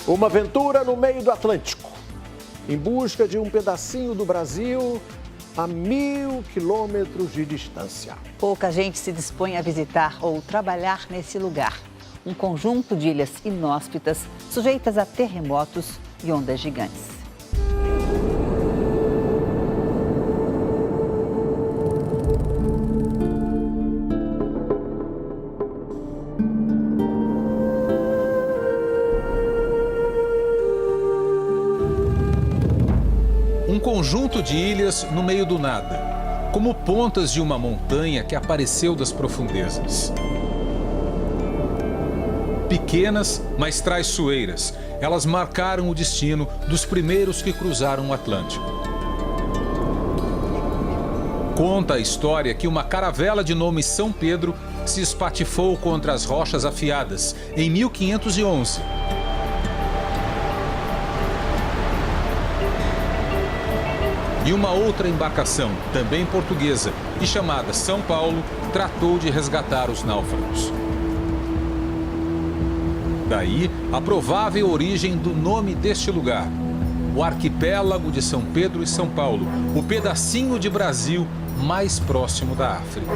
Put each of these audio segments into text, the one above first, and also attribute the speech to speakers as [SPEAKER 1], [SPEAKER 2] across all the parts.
[SPEAKER 1] Uma aventura no meio do Atlântico, em busca de um pedacinho do Brasil a 1.000 quilômetros de distância.
[SPEAKER 2] Pouca gente se dispõe a visitar ou trabalhar nesse lugar. Um conjunto de ilhas inóspitas, sujeitas a terremotos e ondas gigantes.
[SPEAKER 3] Um conjunto de ilhas no meio do nada, como pontas de uma montanha que apareceu das profundezas. Pequenas, mas traiçoeiras, elas marcaram o destino dos primeiros que cruzaram o Atlântico. Conta a história que uma caravela de nome São Pedro se espatifou contra as rochas afiadas em 1511. E uma outra embarcação, também portuguesa e chamada São Paulo, tratou de resgatar os náufragos. Daí a provável origem do nome deste lugar, o arquipélago de São Pedro e São Paulo, o pedacinho de Brasil mais próximo da África.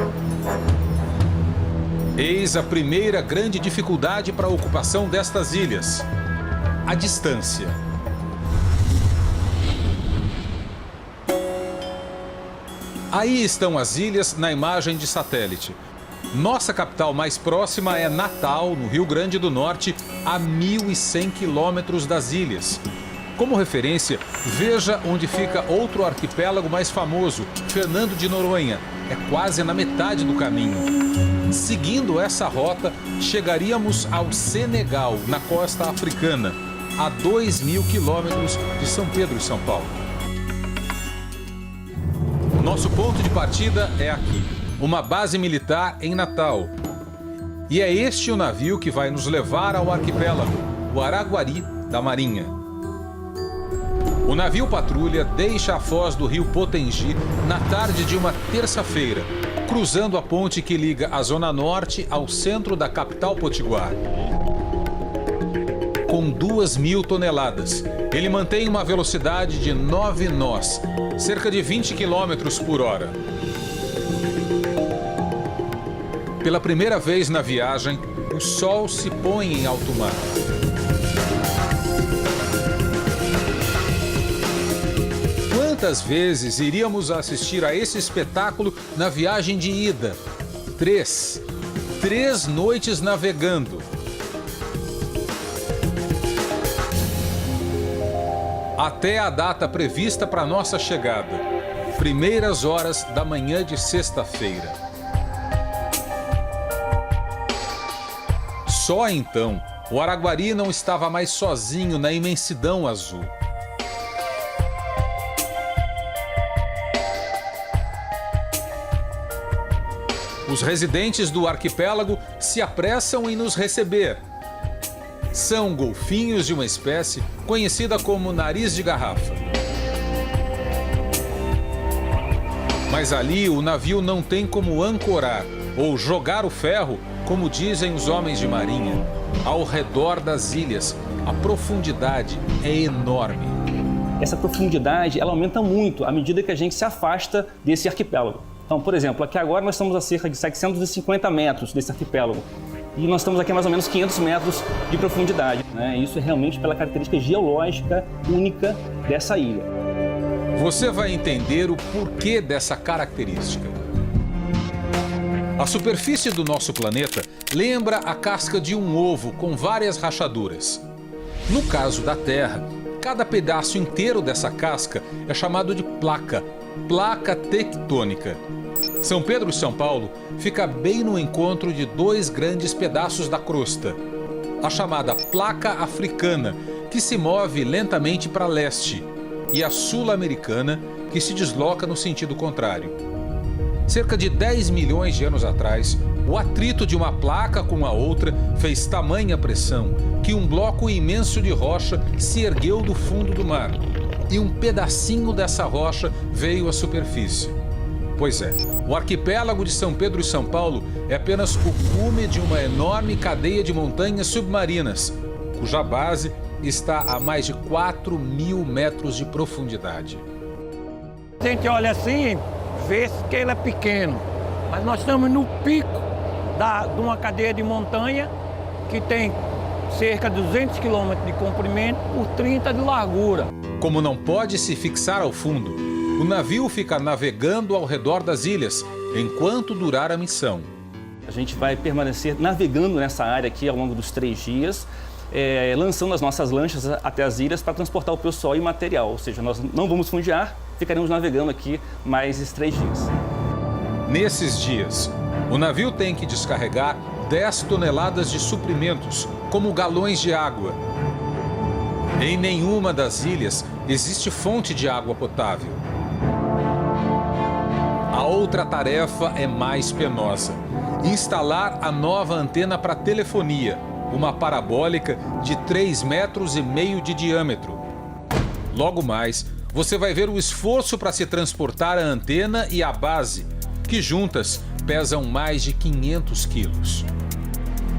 [SPEAKER 3] Eis a primeira grande dificuldade para a ocupação destas ilhas: a distância. Aí estão as ilhas na imagem de satélite. Nossa capital mais próxima é Natal, no Rio Grande do Norte, a 1.100 quilômetros das ilhas. Como referência, veja onde fica outro arquipélago mais famoso, Fernando de Noronha. É quase na metade do caminho. Seguindo essa rota, chegaríamos ao Senegal, na costa africana, a 2.000 quilômetros de São Pedro e São Paulo. Nosso ponto de partida é aqui, uma base militar em Natal. E é este o navio que vai nos levar ao arquipélago, o Araguari da Marinha. O navio patrulha deixa a foz do rio Potengi na tarde de uma terça-feira, cruzando a ponte que liga a zona norte ao centro da capital potiguar. Com 2.000 toneladas, ele mantém uma velocidade de 9 nós, cerca de 20 km por hora. Pela primeira vez na viagem, o sol se põe em alto mar. Quantas vezes iríamos assistir a esse espetáculo na viagem de ida? 3. 3 noites navegando. Até a data prevista para nossa chegada, primeiras horas da manhã de sexta-feira. Só então, o Araguari não estava mais sozinho na imensidão azul. Os residentes do arquipélago se apressam em nos receber. São golfinhos de uma espécie conhecida como nariz de garrafa. Mas ali o navio não tem como ancorar ou jogar o ferro, como dizem os homens de marinha. Ao redor das ilhas, a profundidade é enorme.
[SPEAKER 4] Essa profundidade ela aumenta muito à medida que a gente se afasta desse arquipélago. Então, por exemplo, aqui agora nós estamos a cerca de 750 metros desse arquipélago. E nós estamos aqui a mais ou menos 500 metros de profundidade, né? Isso é realmente pela característica geológica única dessa ilha.
[SPEAKER 3] Você vai entender o porquê dessa característica. A superfície do nosso planeta lembra a casca de um ovo com várias rachaduras. No caso da Terra, cada pedaço inteiro dessa casca é chamado de placa tectônica. São Pedro e São Paulo fica bem no encontro de 2 grandes pedaços da crosta. A chamada placa africana, que se move lentamente para leste, e a sul-americana, que se desloca no sentido contrário. Cerca de 10 milhões de anos atrás, o atrito de uma placa com a outra fez tamanha pressão que um bloco imenso de rocha se ergueu do fundo do mar, e um pedacinho dessa rocha veio à superfície. Pois é, o arquipélago de São Pedro e São Paulo é apenas o cume de uma enorme cadeia de montanhas submarinas, cuja base está a mais de 4.000 metros de profundidade.
[SPEAKER 5] A gente olha assim, vê que ele é pequeno, mas nós estamos no pico de uma cadeia de montanha que tem cerca de 200 quilômetros de comprimento por 30 de largura.
[SPEAKER 3] Como não pode se fixar ao fundo, o navio fica navegando ao redor das ilhas enquanto durar a missão.
[SPEAKER 4] A gente vai permanecer navegando nessa área aqui ao longo dos 3 dias, lançando as nossas lanchas até as ilhas para transportar o pessoal e material. Ou seja, nós não vamos fundear, ficaremos navegando aqui mais esses 3 dias.
[SPEAKER 3] Nesses dias, o navio tem que descarregar 10 toneladas de suprimentos, como galões de água. Em nenhuma das ilhas existe fonte de água potável. A outra tarefa é mais penosa: instalar a nova antena para telefonia, uma parabólica de 3,5 metros de diâmetro. Logo mais, você vai ver o esforço para se transportar a antena e a base, que juntas pesam mais de 500 quilos.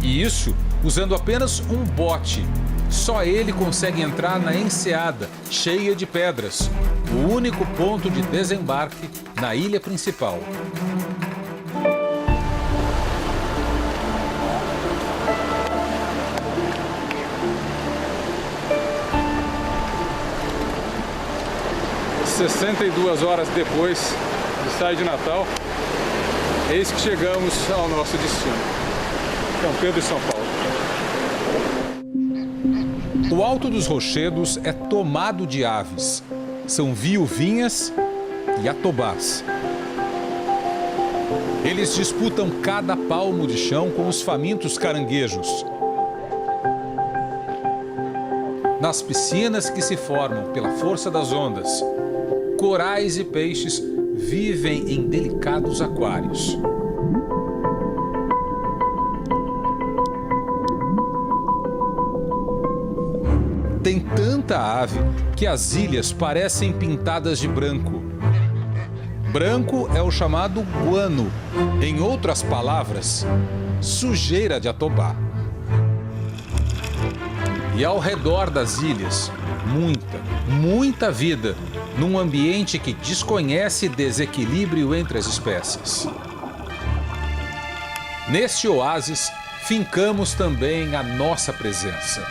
[SPEAKER 3] E isso usando apenas um bote. Só ele consegue entrar na enseada, cheia de pedras, o único ponto de desembarque na ilha principal.
[SPEAKER 6] E 62 horas depois de sair de Natal, eis que chegamos ao nosso destino, São Pedro e São Paulo.
[SPEAKER 3] O Alto dos Rochedos é tomado de aves. São viuvinhas e atobás. Eles disputam cada palmo de chão com os famintos caranguejos. Nas piscinas que se formam pela força das ondas, corais e peixes vivem em delicados aquários. Tem tanta ave que as ilhas parecem pintadas de branco. Branco é o chamado guano, em outras palavras, sujeira de atobá. E ao redor das ilhas, muita vida, num ambiente que desconhece desequilíbrio entre as espécies. Neste oásis, fincamos também a nossa presença.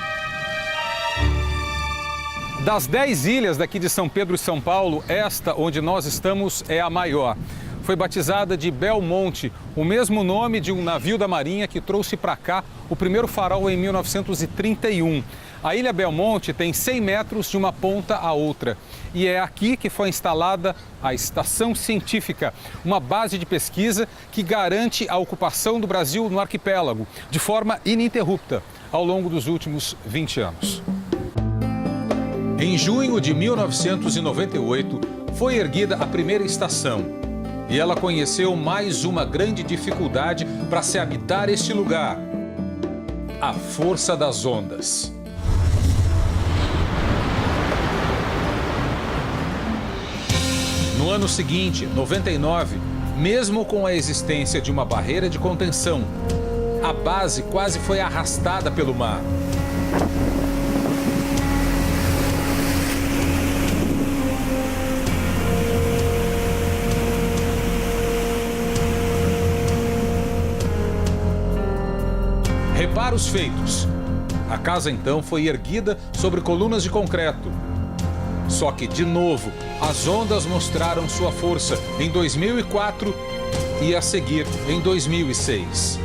[SPEAKER 3] Das 10 ilhas daqui de São Pedro e São Paulo, esta onde nós estamos é a maior. Foi batizada de Belmonte, o mesmo nome de um navio da Marinha que trouxe para cá o primeiro farol em 1931. A Ilha Belmonte tem 100 metros de uma ponta à outra. E é aqui que foi instalada a Estação Científica, uma base de pesquisa que garante a ocupação do Brasil no arquipélago, de forma ininterrupta, ao longo dos últimos 20 anos. Em junho de 1998, foi erguida a primeira estação. E ela conheceu mais uma grande dificuldade para se habitar este lugar: a força das ondas. No ano seguinte, 99, mesmo com a existência de uma barreira de contenção, a base quase foi arrastada pelo mar. Reparos feitos. A casa então foi erguida sobre colunas de concreto. Só que, de novo, as ondas mostraram sua força em 2004 e a seguir em 2006.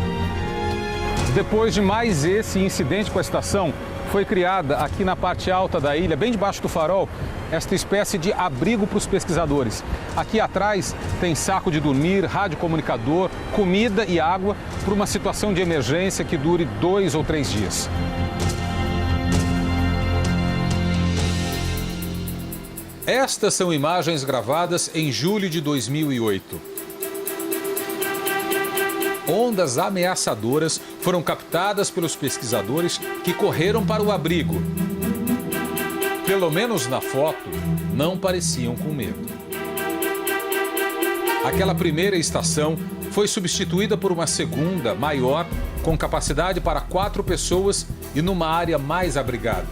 [SPEAKER 3] Depois de mais esse incidente com a estação, foi criada aqui na parte alta da ilha, bem debaixo do farol, esta espécie de abrigo para os pesquisadores. Aqui atrás tem saco de dormir, radiocomunicador, comida e água para uma situação de emergência que dure 2 ou 3 dias. Estas são imagens gravadas em julho de 2008. Ondas ameaçadoras foram captadas pelos pesquisadores que correram para o abrigo. Pelo menos na foto, não pareciam com medo. Aquela primeira estação foi substituída por uma segunda, maior, com capacidade para 4 pessoas e numa área mais abrigada.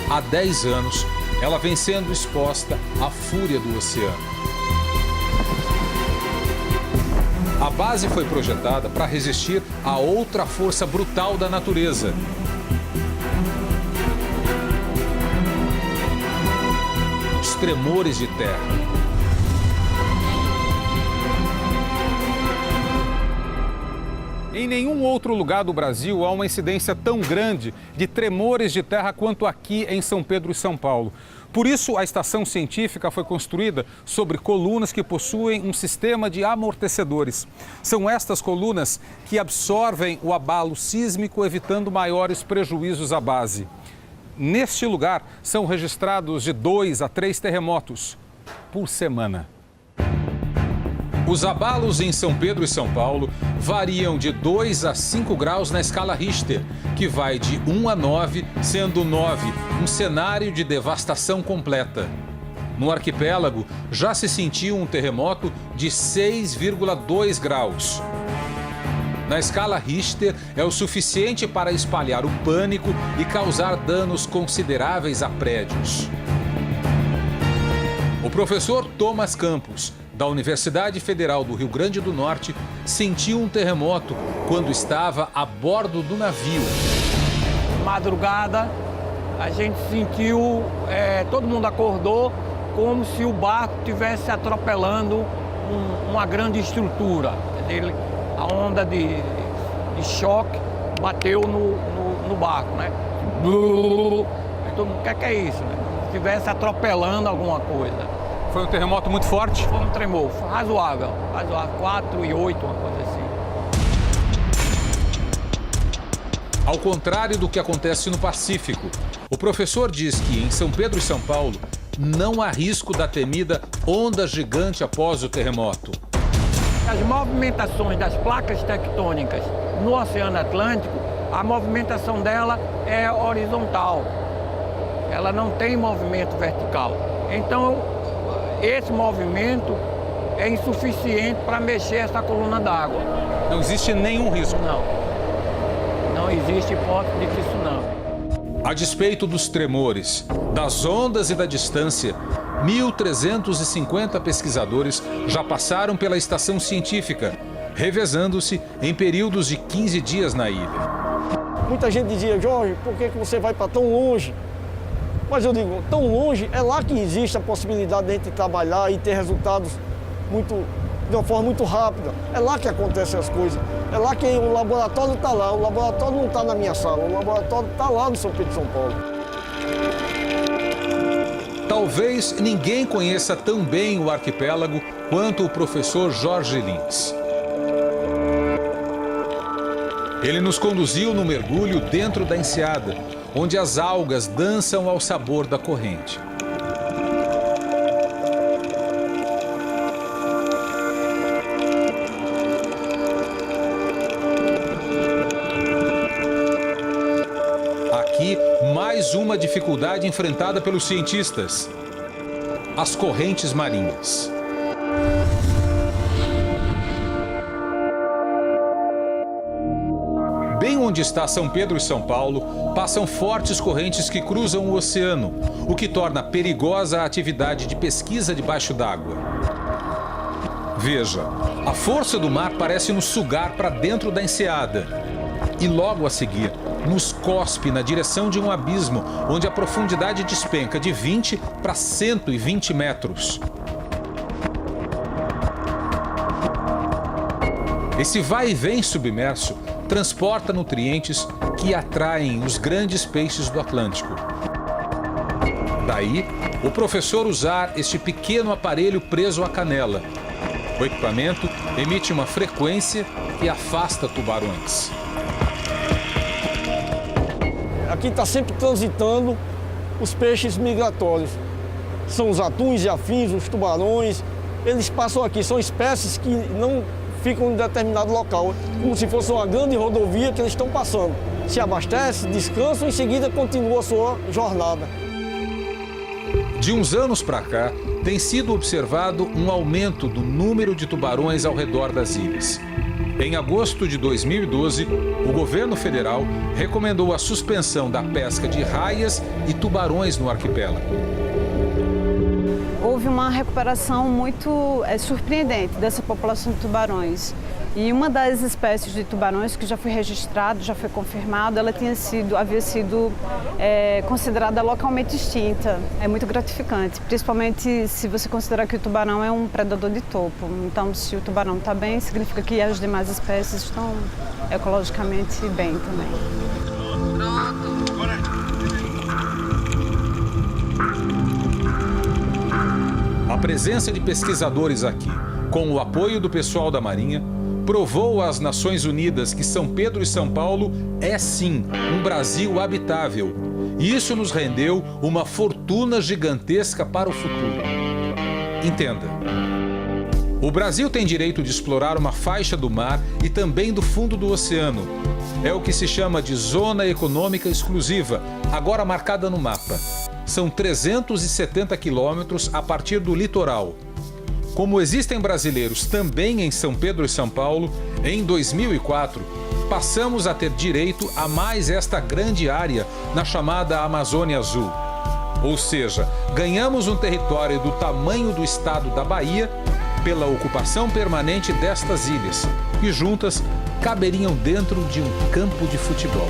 [SPEAKER 3] Há 10 anos, ela vem sendo exposta à fúria do oceano. A base foi projetada para resistir a outra força brutal da natureza. Os tremores de terra. Em nenhum outro lugar do Brasil há uma incidência tão grande de tremores de terra quanto aqui em São Pedro e São Paulo. Por isso, a estação científica foi construída sobre colunas que possuem um sistema de amortecedores. São estas colunas que absorvem o abalo sísmico, evitando maiores prejuízos à base. Neste lugar, são registrados de 2 a 3 terremotos por semana. Os abalos em São Pedro e São Paulo variam de 2 a 5 graus na escala Richter, que vai de 1 a 9, sendo 9 um cenário de devastação completa. No arquipélago, já se sentiu um terremoto de 6,2 graus. Na escala Richter, é o suficiente para espalhar o pânico e causar danos consideráveis a prédios. O professor Thomas Campos, da Universidade Federal do Rio Grande do Norte, sentiu um terremoto quando estava a bordo do navio.
[SPEAKER 5] Madrugada, a gente sentiu, todo mundo acordou como se o barco estivesse atropelando uma grande estrutura. A onda de choque bateu no barco, né? Aí todo mundo, o que é isso? Né? Estivesse atropelando alguma coisa.
[SPEAKER 3] Foi um terremoto muito forte?
[SPEAKER 5] Foi um tremor razoável, 4,8, uma coisa assim.
[SPEAKER 3] Ao contrário do que acontece no Pacífico, o professor diz que em São Pedro e São Paulo não há risco da temida onda gigante após o terremoto.
[SPEAKER 5] As movimentações das placas tectônicas no Oceano Atlântico, a movimentação dela é horizontal. Ela não tem movimento vertical. Então, esse movimento é insuficiente para mexer essa coluna d'água.
[SPEAKER 3] Não existe nenhum risco?
[SPEAKER 5] Não existe hipótese de que isso não.
[SPEAKER 3] A despeito dos tremores, das ondas e da distância, 1.350 pesquisadores já passaram pela estação científica, revezando-se em períodos de 15 dias na ilha.
[SPEAKER 7] Muita gente dizia, Jorge, por que você vai para tão longe? Mas eu digo, tão longe, é lá que existe a possibilidade de a gente trabalhar e ter resultados de uma forma muito rápida. É lá que acontecem as coisas. É lá que o laboratório está lá. O laboratório não está na minha sala, o laboratório está lá no São Pedro e São Paulo.
[SPEAKER 3] Talvez ninguém conheça tão bem o arquipélago quanto o professor Jorge Lins. Ele nos conduziu no mergulho dentro da enseada, onde as algas dançam ao sabor da corrente. Aqui, mais uma dificuldade enfrentada pelos cientistas: as correntes marinhas. Bem onde está São Pedro e São Paulo, passam fortes correntes que cruzam o oceano, o que torna perigosa a atividade de pesquisa debaixo d'água. Veja, a força do mar parece nos sugar para dentro da enseada. E logo a seguir, nos cospe na direção de um abismo, onde a profundidade despenca de 20 para 120 metros. Esse vai e vem submerso transporta nutrientes que atraem os grandes peixes do Atlântico. Daí, o professor usar este pequeno aparelho preso à canela. O equipamento emite uma frequência que afasta tubarões.
[SPEAKER 7] Aqui está sempre transitando os peixes migratórios. São os atuns e afins, os tubarões. Eles passam aqui, são espécies que não ficam em determinado local, como se fosse uma grande rodovia que eles estão passando. Se abastecem, descansam e em seguida continua a sua jornada.
[SPEAKER 3] De uns anos para cá, tem sido observado um aumento do número de tubarões ao redor das ilhas. Em agosto de 2012, o governo federal recomendou a suspensão da pesca de raias e tubarões no arquipélago.
[SPEAKER 8] Houve uma recuperação muito surpreendente dessa população de tubarões. E uma das espécies de tubarões que já foi registrado, já foi confirmado, ela havia sido considerada localmente extinta. É muito gratificante, principalmente se você considerar que o tubarão é um predador de topo. Então, se o tubarão está bem, significa que as demais espécies estão ecologicamente bem também.
[SPEAKER 3] A presença de pesquisadores aqui, com o apoio do pessoal da Marinha, provou às Nações Unidas que São Pedro e São Paulo é sim um Brasil habitável. E isso nos rendeu uma fortuna gigantesca para o futuro. Entenda. O Brasil tem direito de explorar uma faixa do mar e também do fundo do oceano. É o que se chama de Zona Econômica Exclusiva, agora marcada no mapa. São 370 quilômetros a partir do litoral. Como existem brasileiros também em São Pedro e São Paulo, em 2004, passamos a ter direito a mais esta grande área na chamada Amazônia Azul. Ou seja, ganhamos um território do tamanho do estado da Bahia pela ocupação permanente destas ilhas, que juntas caberiam dentro de um campo de futebol.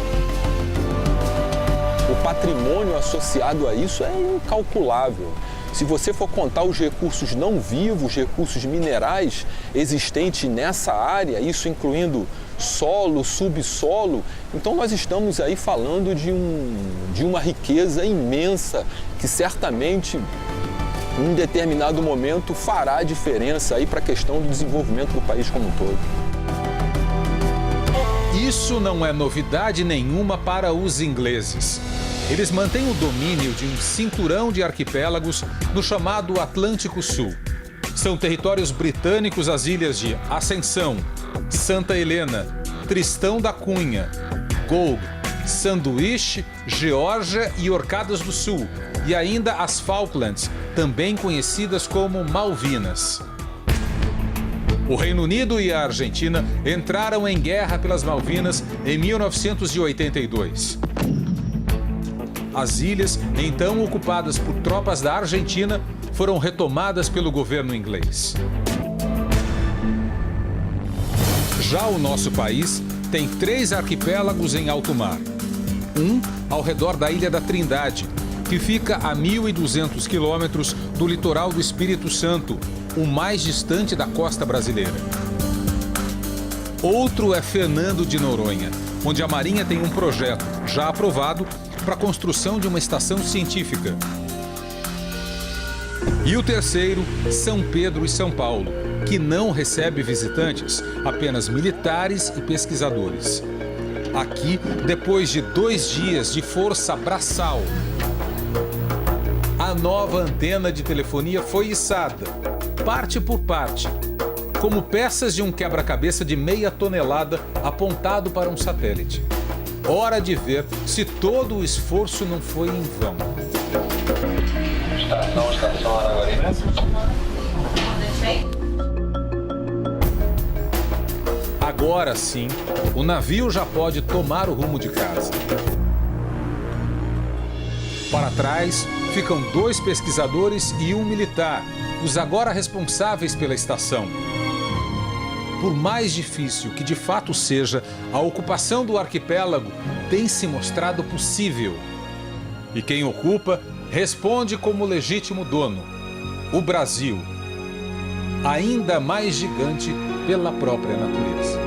[SPEAKER 9] O patrimônio associado a isso é incalculável. Se você for contar os recursos não vivos, recursos minerais existentes nessa área, isso incluindo solo, subsolo, então nós estamos aí falando de uma riqueza imensa que certamente em um determinado momento fará a diferença aí para a questão do desenvolvimento do país como um todo.
[SPEAKER 3] Isso não é novidade nenhuma para os ingleses. Eles mantêm o domínio de um cinturão de arquipélagos no chamado Atlântico Sul. São territórios britânicos as ilhas de Ascensão, Santa Helena, Tristão da Cunha, Gough, Sanduíche, Geórgia e Orcadas do Sul, e ainda as Falklands, também conhecidas como Malvinas. O Reino Unido e a Argentina entraram em guerra pelas Malvinas em 1982. As ilhas, então ocupadas por tropas da Argentina, foram retomadas pelo governo inglês. Já o nosso país tem 3 arquipélagos em alto mar. Um ao redor da Ilha da Trindade, que fica a 1.200 quilômetros do litoral do Espírito Santo, o mais distante da costa brasileira. Outro é Fernando de Noronha, onde a Marinha tem um projeto, já aprovado, para a construção de uma estação científica. E o terceiro, São Pedro e São Paulo, que não recebe visitantes, apenas militares e pesquisadores. Aqui, depois de 2 dias de força braçal, a nova antena de telefonia foi içada, parte por parte, como peças de um quebra-cabeça de meia tonelada apontado para um satélite. Hora de ver se todo o esforço não foi em vão. Agora sim, o navio já pode tomar o rumo de casa. Para trás, ficam 2 pesquisadores e um militar, os agora responsáveis pela estação. Por mais difícil que de fato seja, a ocupação do arquipélago tem se mostrado possível. E quem ocupa responde como legítimo dono: o Brasil, ainda mais gigante pela própria natureza.